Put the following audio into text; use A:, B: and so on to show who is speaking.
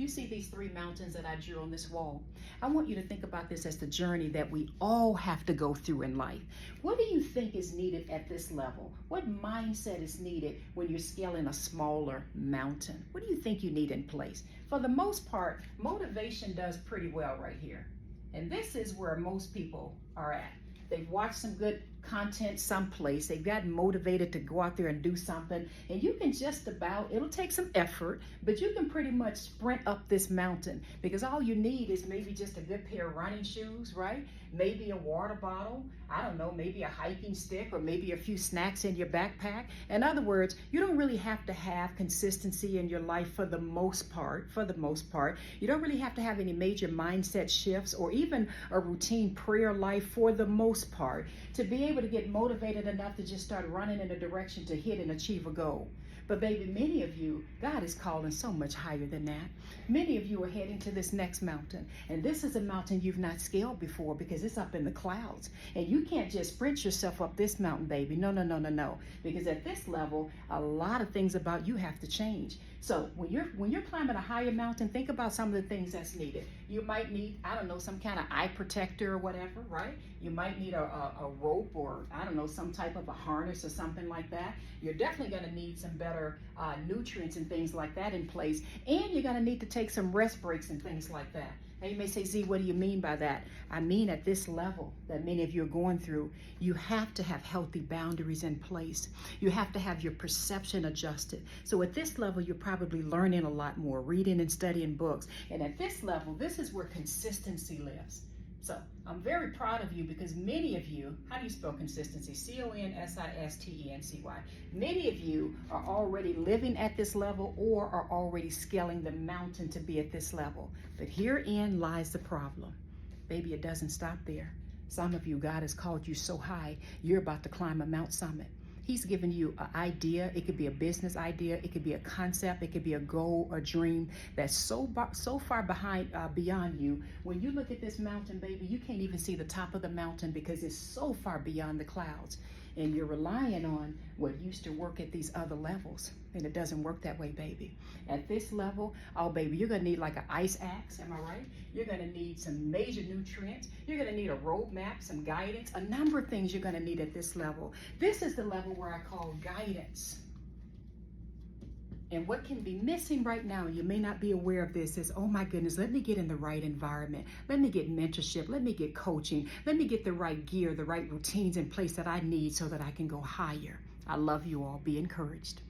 A: You see these three mountains that I drew on this wall? I want you to think about this as the journey that we all have to go through in life. What do you think is needed at this level? What mindset is needed when you're scaling a smaller mountain? What do you think you need in place? For the most part, motivation does pretty well right here. And this is where most people are at. They've watched some good content someplace. They've gotten motivated to go out there and do something. And you can just about, it'll take some effort, but you can pretty much sprint up this mountain, because all you need is maybe just a good pair of running shoes, right? Maybe a water bottle. I don't know, maybe a hiking stick, or maybe a few snacks in your backpack. In other words, you don't really have to have consistency in your life for the most part. You don't really have to have any major mindset shifts or even a routine prayer life for the most part to be able to get motivated enough to just start running in a direction to hit and achieve a goal. But baby, many of you, God is calling so much higher than that. Many of you are heading to this next mountain, and this is a mountain you've not scaled before because it's up in the clouds. And you can't just sprint yourself up this mountain, baby. No. Because at this level, a lot of things about you have to change. So when you're climbing a higher mountain, think about some of the things that's needed. You might need, I don't know, some kind of eye protector or whatever, right? You might need a rope, or I don't know, some type of a harness or something like that. You're definitely going to need some better nutrients and things like that in place. And you're going to need to take some rest breaks and things like that. Now you may say, Z, what do you mean by that? I mean, at this level that many of you are going through, you have to have healthy boundaries in place. You have to have your perception adjusted. So at this level, you're probably learning a lot more, reading and studying books. And at this level, this is where consistency lives. So I'm very proud of you, because many of you, how do you spell consistency? C-O-N-S-I-S-T-E-N-C-Y. Many of you are already living at this level or are already scaling the mountain to be at this level. But herein lies the problem. Baby, it doesn't stop there. Some of you, God has called you so high, you're about to climb a Mount Summit. He's given you an idea. It could be a business idea. It could be a concept. It could be a goal, a dream that's so far beyond you. When you look at this mountain, baby, you can't even see the top of the mountain because it's so far beyond the clouds. And you're relying on what used to work at these other levels. And it doesn't work that way, baby. At this level, oh, baby, you're going to need like an ice axe, am I right? You're going to need some major nutrients. You're going to need a roadmap, some guidance, a number of things you're going to need at this level. This is the level where I call guidance. And what can be missing right now, you may not be aware of this, is, oh my goodness, let me get in the right environment. Let me get mentorship. Let me get coaching. Let me get the right gear, the right routines in place that I need so that I can go higher. I love you all. Be encouraged.